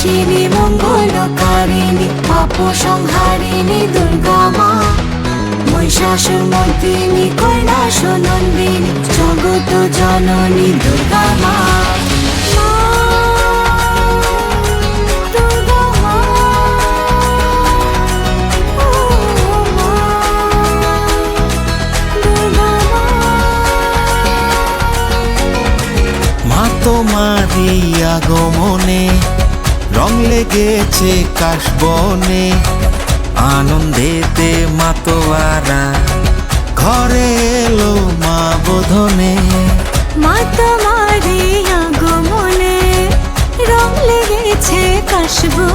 বিনাশিনী মঙ্গলকারিণী পাপ সংহারিণী দুর্গা মা, মহিষাসুর মর্দিনী কৈলাস নন্দিনী জগত জননী দুর্গা মা। তোমারই আগমনে রং লেগেছে কাশবনে, আনন্দেতে মাতোয়ারা ঘরে এলো মা বোধনে। মা তোমারই আগমনে রং লেগেছে কাশবনে,